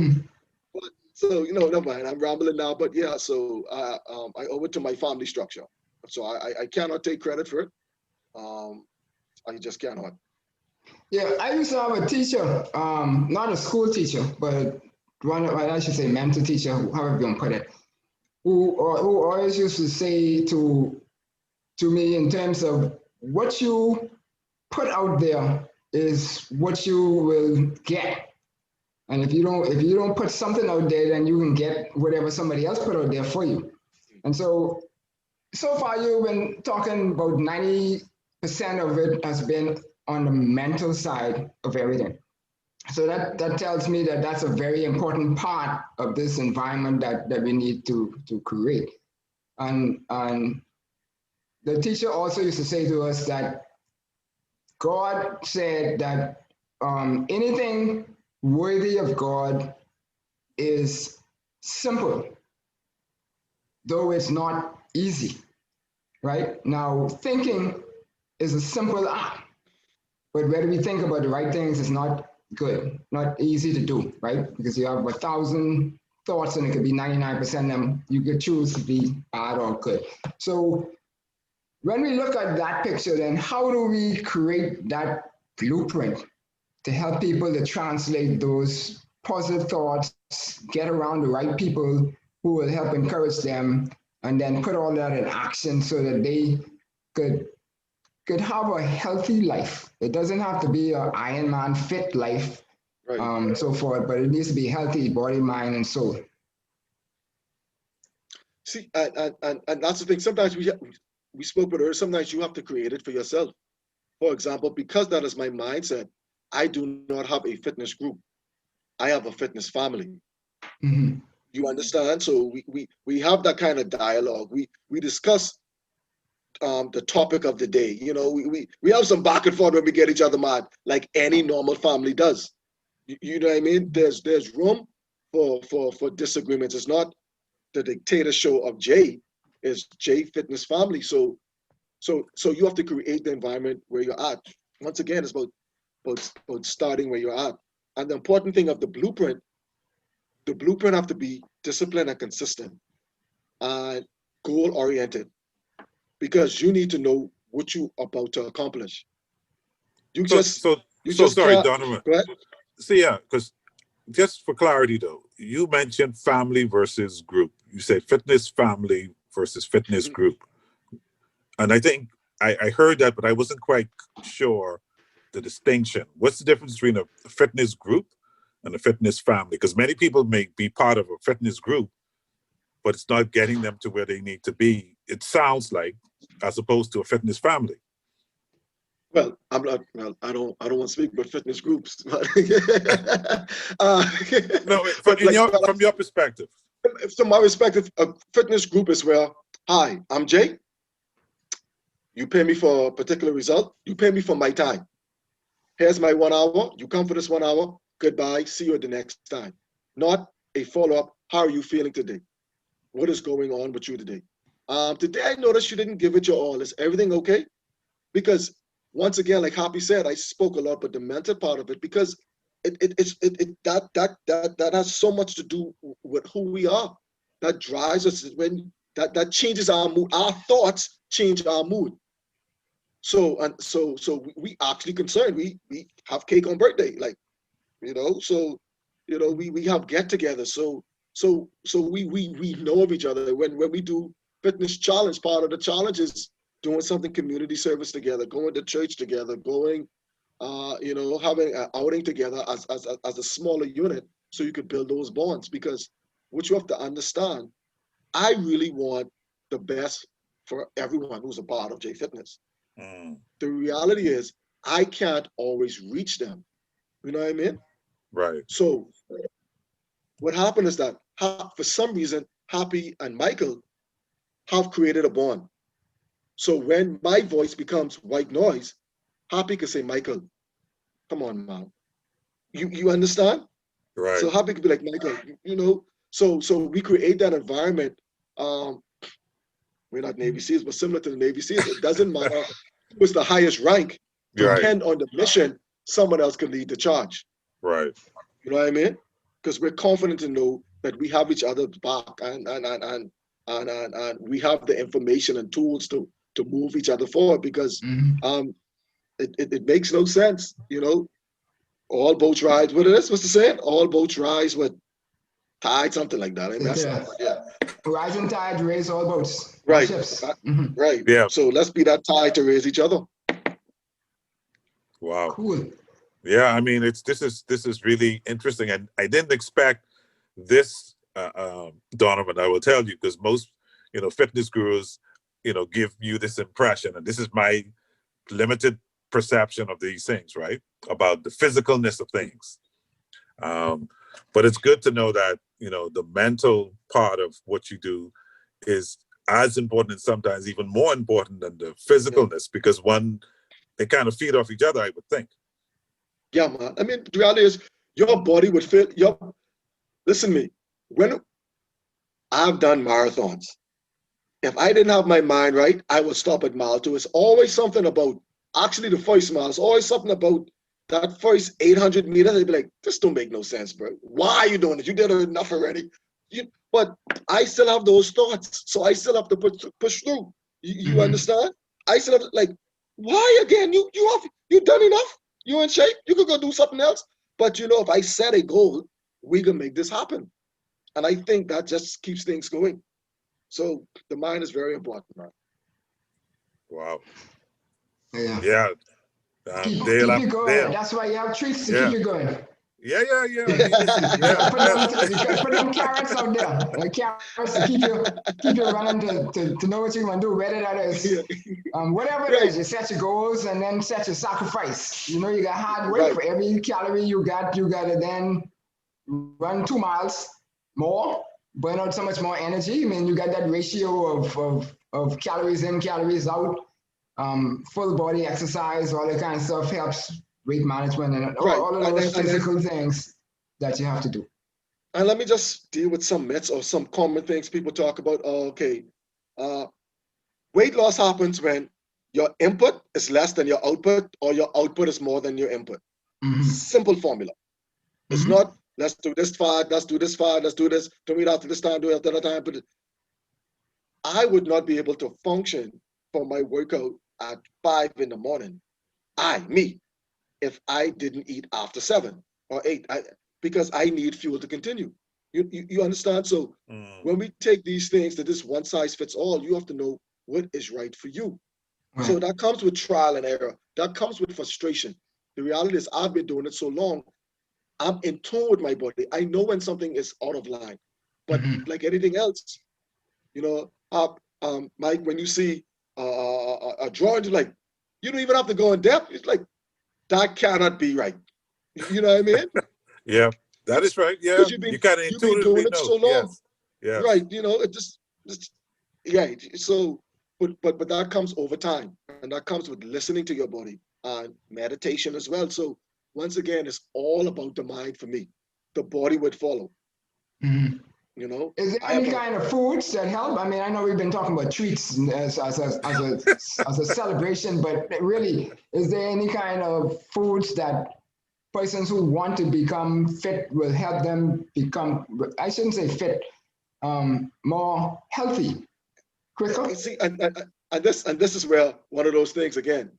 never mind, I'm rambling now, but yeah, so I owe it to my family structure. So I cannot take credit for it. I just cannot. Yeah, I used to have a teacher, not a school teacher, but one, I should say mentor teacher, however you want to put it, who always used to say to me in terms of what you put out there is what you will get. And if you don't put something out there, then you can get whatever somebody else put out there for you. And so far you've been talking about 90% of it has been on the mental side of everything. So that tells me that that's a very important part of this environment that we need to create. And the teacher also used to say to us that God said that anything worthy of God is simple, though it's not easy, right? Now, thinking is a simple act, but whether we think about the right things is not good, not easy to do, right? Because you have 1,000 thoughts and it could be 99% of them you could choose to be bad or good. So when we look at that picture, then how do we create that blueprint to help people to translate those positive thoughts, get around the right people who will help encourage them, and then put all that in action so that they could have a healthy life. It doesn't have to be an Ironman fit life, right. So forth, but it needs to be healthy, body, mind, and soul. See, and that's the thing. Sometimes we spoke about earlier, sometimes you have to create it for yourself. For example, because that is my mindset, I do not have a fitness group. I have a fitness family. Mm-hmm. You understand? So we have that kind of dialogue. We discuss the topic of the day. We have some back and forth when we get each other mad, like any normal family does. You know what I mean? There's room for disagreements. It's not the dictator show of Jay. It's Jay Fitness Family. So you have to create the environment where you're at. Once again, it's about starting where you're at. And the important thing of the blueprint have to be disciplined and consistent and goal oriented, because you need to know what you're about to accomplish. Sorry, Donovan. So yeah, because just for clarity though, you mentioned family versus group. You said fitness family versus fitness group. And I think I heard that, but I wasn't quite sure the distinction. What's the difference between a fitness group and a fitness family? Because many people may be part of a fitness group, but it's not getting them to where they need to be, it sounds like, as opposed to a fitness family. Well, I don't want to speak about fitness groups. But no, from your perspective. From my perspective, a fitness group is where, hi, I'm Jay. You pay me for a particular result. You pay me for my time. Here's my 1 hour. You come for this 1 hour. Goodbye. See you at the next time. Not a follow-up. How are you feeling today? What is going on with you today? Today I noticed you didn't give it your all. Is everything okay? Because once again, like Happy said, I spoke a lot about the mental part of it, because that has so much to do with who we are. That drives us when that changes our mood. Our thoughts change our mood. So we actually concerned. We have cake on birthday, like, so we have get-togethers. So we know of each other. When we do fitness challenge, part of the challenge is doing something community service together, going to church together, going, having an outing together as a smaller unit, so you could build those bonds. Because what you have to understand, I really want the best for everyone who's a part of J Fitness. The reality is I can't always reach them. You know what I mean? Right. So what happened is that for some reason, Happy and Michael have created a bond. So when my voice becomes white noise, Happy can say, Michael, come on, man. You understand? Right. So Happy could be like, Michael, you know, so we create that environment. We're not Navy SEALs, but similar to the Navy SEALs, it doesn't matter who is the highest rank. Depend on the mission, someone else can lead the charge. Right. You know what I mean? Because we're confident to know that we have each other's back and we have the information and tools to move each other forward, because it makes no sense, you know. All boats rise. What it is? What's the saying? All boats rise with tide, something like that. I messed up, but yeah. Rising tide raise all boats. Right. Ships. Right. Yeah. So let's be that tide to raise each other. Wow. Cool. Yeah, I mean, this is really interesting, and I didn't expect this, Donovan. I will tell you, because most, you know, fitness gurus, you know, give you this impression, and this is my limited perception of these things, right? About the physicalness of things. But it's good to know that, you know, the mental part of what you do is as important and sometimes even more important than the physicalness, because they kind of feed off each other, I would think. Yeah, man. I mean, the reality is your body would feel listen to me. When I've done marathons, if I didn't have my mind right, I would stop at mile 2. It's always something about, actually the first mile, it's always something about that first 800 meters. They'd be like, this don't make no sense, bro. Why are you doing it? You did enough already. But I still have those thoughts. So I still have to push through. You understand? I still have to, like, why again? You done enough? You in shape? You could go do something else. But you know, if I set a goal, we can make this happen. And I think that just keeps things going. So the mind is very important, man. Wow. Yeah. Yeah. Keep you going. That's why you have treats to keep you going. Yeah. I mean, put them carrots out there. Carrots to keep you running to know what you're gonna do. Whether that is whatever it is, you set your goals and then set your sacrifice. You know, you got hard work for every calorie you gotta then run 2 miles more, burn out so much more energy. I mean, you got that ratio of calories in, calories out. Full body exercise, all that kind of stuff helps weight management and all of those physical things that you have to do. And let me just deal with some myths or some common things people talk about. Weight loss happens when your input is less than your output, or your output is more than your input. Simple formula. It's not, let's do this fast, let's do this fast, let's do this, do it after this time, do it after that time. But I would not be able to function for my workout at 5 in the morning. If I didn't eat after 7 or 8, because I need fuel to continue. You understand? So when we take these things that this one size fits all, you have to know what is right for you. Right. So that comes with trial and error. That comes with frustration. The reality is I've been doing it so long, I'm in tune with my body. I know when something is out of line. But like anything else, you know, Mike, when you see a drawing, like, you don't even have to go in depth. It's like, that cannot be right. You know what I mean? Yeah, that is right. Yeah, you kind of intuitively know. So long. Yes. Right. You know, it just yeah. So, but that comes over time, and that comes with listening to your body and meditation as well. So once again, it's all about the mind for me. The body would follow. You know, is there any kind of foods that help? I mean, I know we've been talking about treats as a celebration, but really, is there any kind of foods that persons who want to become fit will help them become, I shouldn't say fit, more healthy, quicker? See, and this is where one of those things again.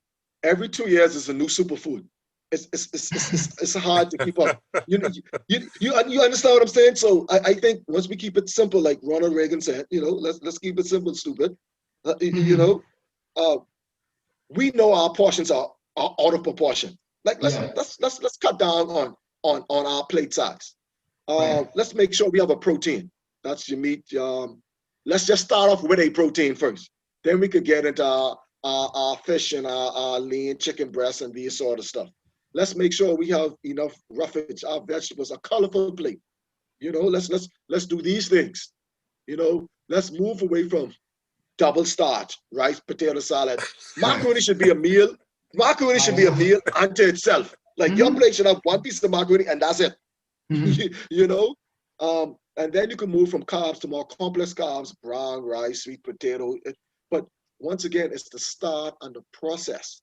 Every 2 years is a new superfood. It's hard to keep up. You understand what I'm saying? So I think once we keep it simple, like Ronald Reagan said, you know, let's keep it simple, stupid. You know, we know our portions are out of proportion. Like let's cut down on our plate size. Let's make sure we have a protein. That's your meat. Let's just start off with a protein first. Then we could get into our fish and our lean chicken breast and these sort of stuff. Let's make sure we have enough roughage, our vegetables, a colorful plate. You know, let's do these things. You know, let's move away from double starch, rice, potato salad. Macaroni should be a meal. Macaroni should be a meal unto itself. Like your plate should have one piece of macaroni and that's it. You know? And then you can move from carbs to more complex carbs, brown rice, sweet potato. But once again, it's the start and the process.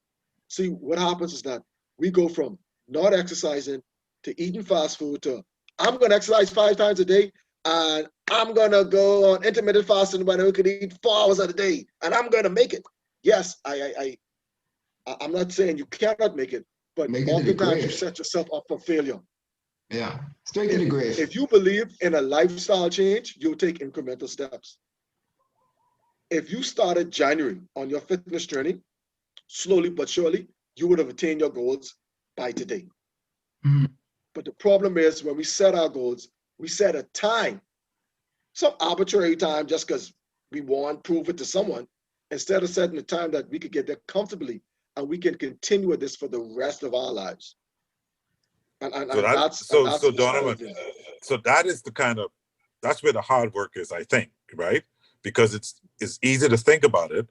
See, what happens is that we go from not exercising to eating fast food to I'm going to exercise 5 times a day and I'm going to go on intermittent fasting when I could eat 4 hours a day and I'm going to make it. Yes, I'm not saying you cannot make it, but oftentimes you set yourself up for failure. Yeah, straight to the grave. If you believe in a lifestyle change, you'll take incremental steps. If you started January on your fitness journey, slowly but surely, you would have attained your goals by today. But the problem is when we set our goals, we set a time, some arbitrary time just because we want to prove it to someone, instead of setting a time that we could get there comfortably and we can continue with this for the rest of our lives. So Donovan, so that is that's where the hard work is, I think, right? Because it's easy to think about it,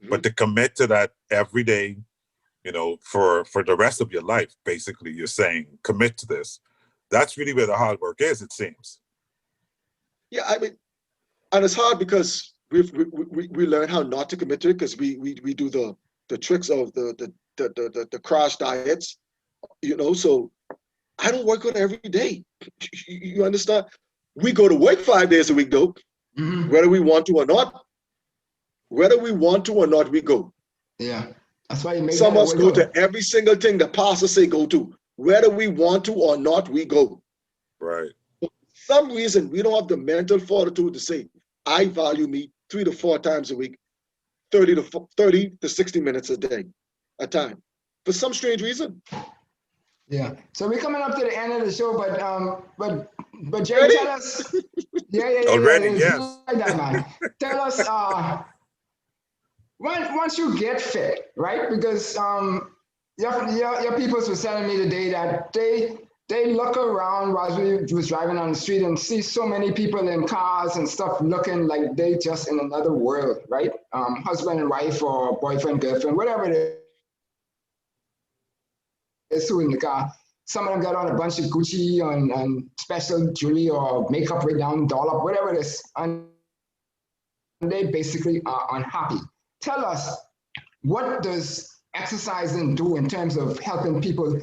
but to commit to that every day, you know, for the rest of your life, basically, you're saying commit to this. That's really where the hard work is, it seems. Yeah, I mean, and it's hard because we learn how not to commit to it because we do the tricks of the crash diets, you know. So I don't work out every day. You understand? We go to work 5 days a week though, whether we want to or not. Whether we want to or not, we go. Yeah, that's why you make some of us go to every single thing the pastor say go to. Whether we want to or not, we go. Right. For some reason, we don't have the mental fortitude to say, I value me 3 to 4 times a week, 30 to 60 minutes a day, a time. For some strange reason. Yeah. So we're coming up to the end of the show, but Jay, tell us. Yeah. Already, yes. Like that, man. Tell us once you get fit, right? Because your people was telling me today that they look around while we was driving on the street and see so many people in cars and stuff looking like they just in another world, right? Husband and wife or boyfriend, girlfriend, whatever it is, who in the car. Some of them got on a bunch of Gucci and special jewelry or makeup right down, dollop, whatever it is. And they basically are unhappy. Tell us, what does exercising do in terms of helping people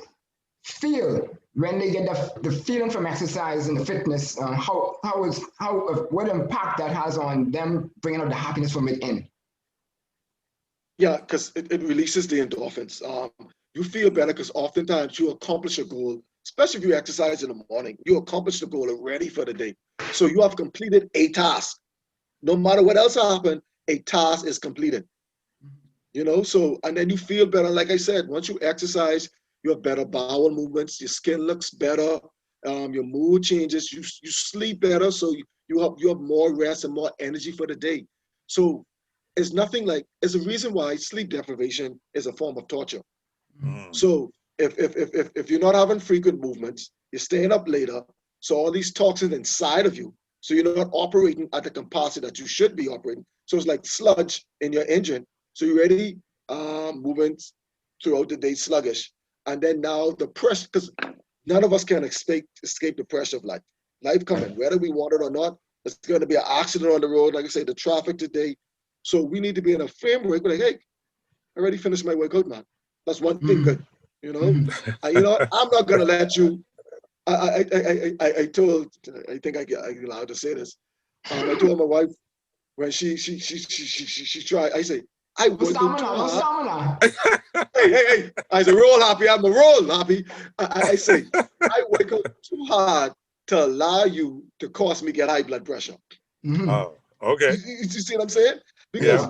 feel when they get the feeling from exercise and the fitness? What impact that has on them bringing out the happiness from within? Yeah, because it releases the endorphins. You feel better because oftentimes you accomplish a goal, especially if you exercise in the morning. You accomplish the goal already for the day. So you have completed a task. No matter what else happened, a task is completed. You know, so, and then you feel better. Like I said, once you exercise, you have better bowel movements, your skin looks better, your mood changes, you sleep better, so you have more rest and more energy for the day. So it's nothing like, it's a reason why sleep deprivation is a form of torture. So if you're not having frequent movements, you're staying up later, so all these toxins inside of you, so you're not operating at the capacity that you should be operating. So it's like sludge in your engine. So you're already moving throughout the day sluggish. And then now the pressure, because none of us can escape the pressure of life. Life coming, whether we want it or not, there's going to be an accident on the road. Like I say, the traffic today. So we need to be in a framework. We're like, hey, I already finished my workout, man. That's one thing good, you know. And you know, I'm not gonna let you. I think I'm allowed to say this. I told my wife when she tried. I say, I work out too hard. Hey! I say, roll happy. I'm a roll happy. I say, I work out too hard to allow you to cause me get high blood pressure. Oh, okay. You see what I'm saying? Because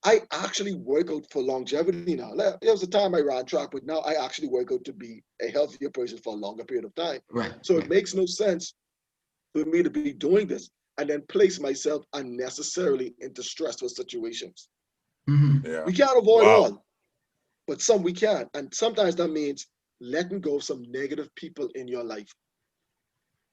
I actually work out for longevity now. There was a time I ran track, but now I actually work out to be a healthier person for a longer period of time. Right. So it makes no sense for me to be doing this and then place myself unnecessarily into stressful situations. Yeah. We can't avoid all, but some we can. And sometimes that means letting go of some negative people in your life.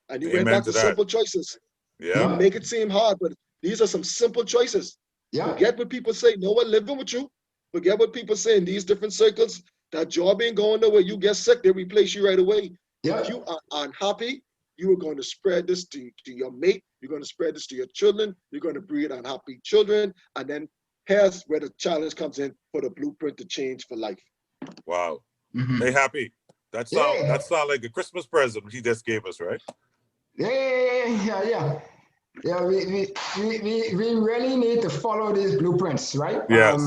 And you went Amen back to that. simple choices. Yeah. You make it seem hard, but these are some simple choices. Yeah. Forget what people say. No one living with you. Forget what people say in these different circles. That job ain't going nowhere. You get sick, they replace you right away. Yeah. If you are unhappy, you are going to spread this to your mate. You're going to spread this to your children. You're going to breed unhappy children. And then here's where the challenge comes in for the blueprint to change for life. Wow. They happy. That sound like a Christmas present he just gave us, right? Yeah. We really need to follow these blueprints, right? Yes.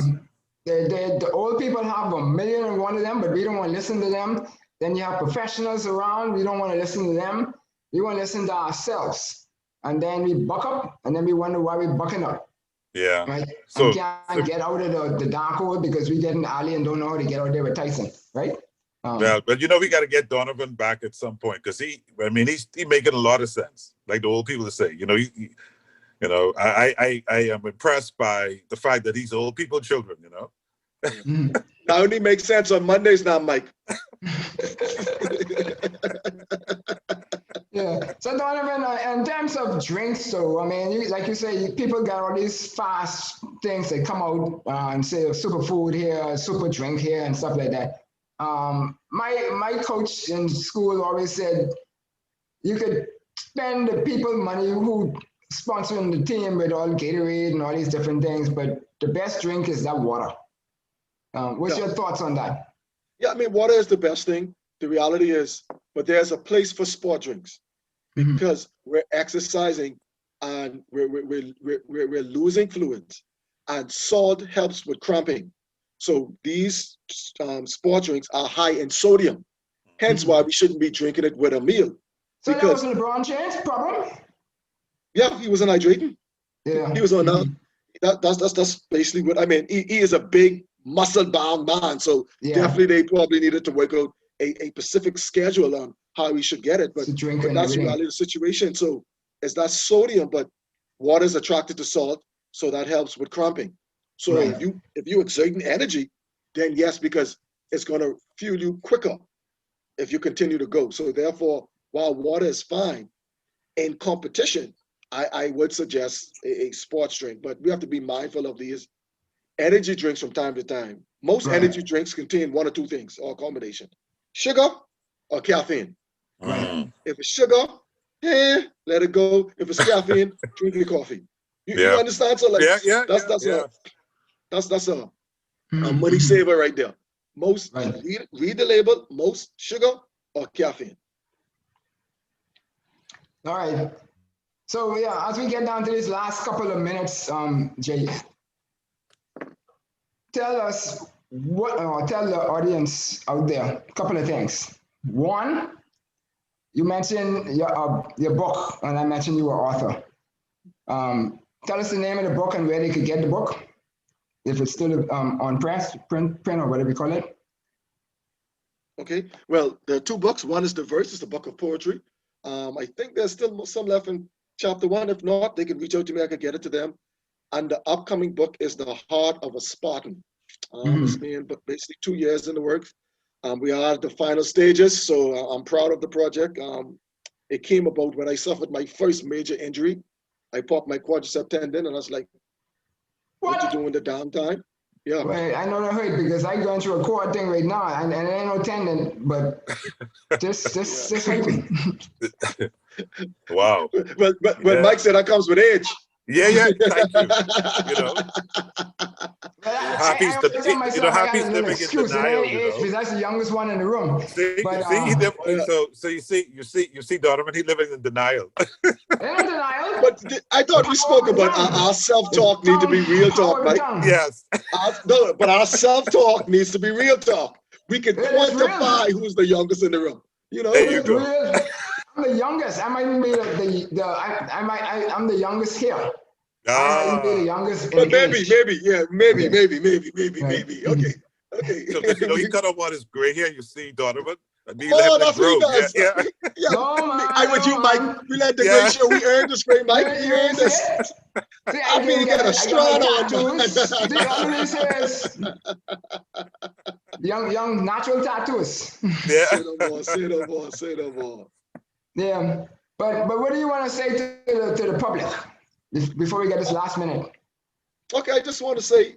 The old people have 1,000,001 of them, but we don't want to listen to them. Then you have professionals around. We don't want to listen to them. We want to listen to ourselves. And then we buck up, and then we wonder why we're bucking up. Yeah. Right? So we can't get out of the dark hole because we get in the alley and don't know how to get out there with Tyson, right? Yeah, but we got to get Donovan back at some point because he's making a lot of sense. Like the old people say, I am impressed by the fact that he's old people children, That only makes sense on Mondays now, Mike. Yeah. So Donovan, in terms of drinks, so I mean, like you say, people got all these fast things that come out and say superfood here, super drink here, and stuff like that. My coach in school always said you could spend the people money who sponsoring the team with all Gatorade and all these different things, but the best drink is that water. What's your thoughts on that? Yeah, I mean, water is the best thing. The reality is, but there's a place for sport drinks because we're exercising and we're losing fluids, and salt helps with cramping. So these sport drinks are high in sodium. Hence why we shouldn't be drinking it with a meal. So that was LeBron James' problem? Yeah, he was on hydrating. Yeah. He was on that's basically what I mean. He is a big muscle-bound man, so definitely they probably needed to work out a specific schedule on how we should get it. But that's really the situation. So it's that sodium, but water is attracted to salt, so that helps with cramping. So if you exerting energy, then yes, because it's going to fuel you quicker if you continue to go. So therefore, while water is fine, in competition, I would suggest a sports drink, but we have to be mindful of these energy drinks from time to time. Most energy drinks contain one or two things or a combination: sugar or caffeine. If it's sugar, let it go. If it's caffeine, drink your coffee. You understand? So like that's a money saver right there. Most read the label. Most sugar or caffeine. All right. So yeah, as we get down to these last couple of minutes, Jay, tell us tell the audience out there a couple of things. One, you mentioned your book, and I mentioned you were author. Tell us the name of the book and where they could get the book, if it's still on print, or whatever you call it. Okay. Well, there are two books. One is The Verse, it's a book of poetry. I think there's still some left in chapter 1. If not, they can reach out to me. I can get it to them. And the upcoming book is The Heart of a Spartan. It's been basically 2 years in the works. We are at the final stages, so I'm proud of the project. It came about when I suffered my first major injury. I popped my quadricep tendon, and I was like, what to do in the downtime? Yeah. Well, I know that hurt because I'm going through a quad thing right now, and it ain't no tendon, but this hurting. Wow. But Mike said that comes with age. Yeah, thank you. Happy's living in denial. Because that's the youngest one in the room. So you see, Donovan, he's living in denial. In denial. But I thought we spoke about our self-talk need to be real talk, Mike. Yes. But our self-talk needs to be real talk. We can quantify who's the youngest in the room. There you go. I'm the youngest. I might even be I'm the youngest here. I might even be the youngest. But maybe. Okay. So he cut off on his gray hair. You see, Donovan, Oh, that's what he does. Yeah. Yeah. No, man. I with you, Mike. We let the great show. We earned this great, Mike. We earned this. See, I mean, get a strut on. The other says, young natural tattoos. Yeah. Say no more. Say no more. Say no more. Yeah, but what do you want to say to the public before we get this last minute? Okay, I just want to say,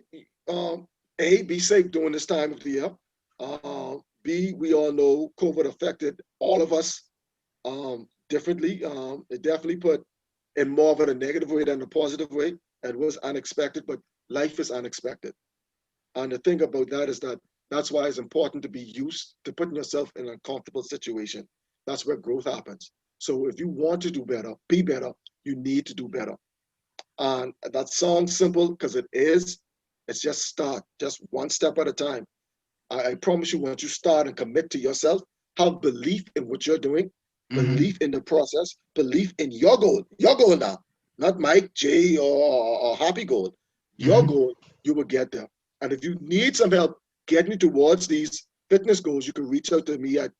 A, be safe during this time of the year. B, we all know COVID affected all of us differently. It definitely put in more of a negative way than a positive way. It was unexpected, but life is unexpected. And the thing about that is that's why it's important to be used to putting yourself in a comfortable situation. That's where growth happens. So if you want to do better, be better, you need to do better. And that sounds simple because it is. It's just start, just one step at a time. I promise you, once you start and commit to yourself, have belief in what you're doing, belief in the process, belief in your goal now, not Mike, Jay, or Happy goal. Your goal, you will get there. And if you need some help getting you towards these fitness goals, you can reach out to me at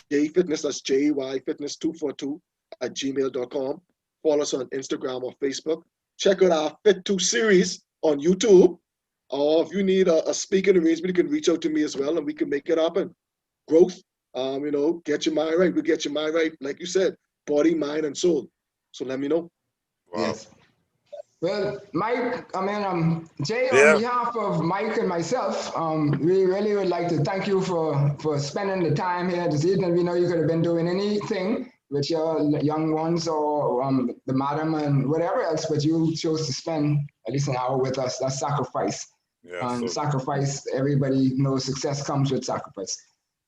jfitness, that's jyfitness242@gmail.com. Follow us on Instagram or Facebook. Check out our Fit2 series on YouTube. Or if you need a speaking arrangement, you can reach out to me as well, and we can make it happen. Growth, get your mind right. We get your mind right, like you said, body, mind, and soul. So let me know. Wow. Yes. Well, Mike, Jay, Yeah. on behalf of Mike and myself, we really would like to thank you for spending the time here this evening. We know you could have been doing anything with your young ones or the madam and whatever else, but you chose to spend at least an hour with us. That's sacrifice. Yeah, sacrifice, everybody knows success comes with sacrifice.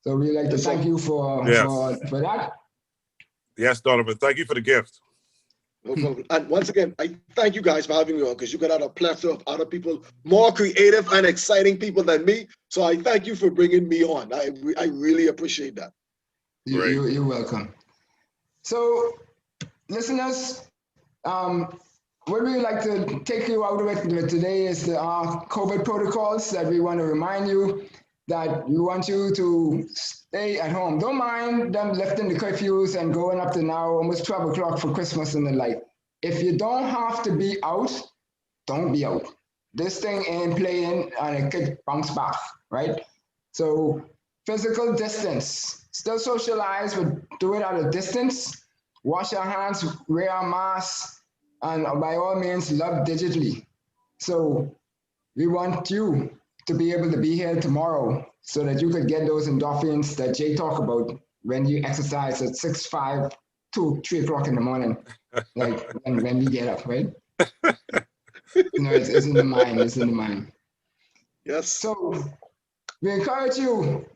So we'd like to thank you for that. Yes, Donovan, thank you for the gift. No problem. And once again, I thank you guys for having me on, because you got a plethora of other people, more creative and exciting people than me. So I thank you for bringing me on. I really appreciate that. You're welcome. So, listeners, what we would like to take you out with today is the COVID protocols that we want to remind you that we want you to stay at home. Don't mind them lifting the curfews and going up to now almost 12 o'clock for Christmas and the like. If you don't have to be out, don't be out. This thing ain't playing and it could bounce back, right? So physical distance, still socialize, but do it at a distance. Wash your hands, wear a mask, and by all means, love digitally. So we want you to be able to be here tomorrow so that you could get those endorphins that Jay talked about when you exercise at 6, 5, 2, 3 o'clock in the morning, like when we get up, right? It's in the mind, it's in the mind. Yes. So we encourage you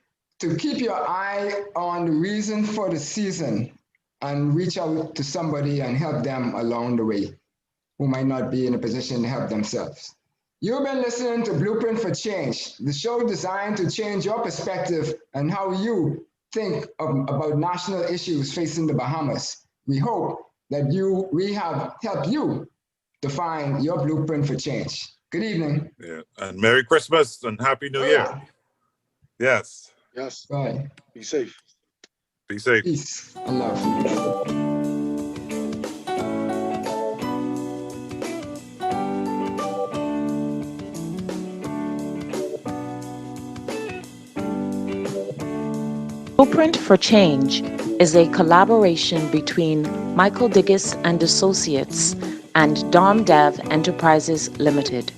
to keep your eye on the reason for the season and reach out to somebody and help them along the way who might not be in a position to help themselves. You've been listening to Blueprint for Change, the show designed to change your perspective and how you think about national issues facing the Bahamas. We hope that we have helped you define your blueprint for change. Good evening. Yeah, and Merry Christmas and Happy New Year. Yes. Yes. Bye. Be safe. Be safe. Peace and love. Blueprint for Change is a collaboration between Michael Diggiss and Associates and Dom Dev Enterprises Limited.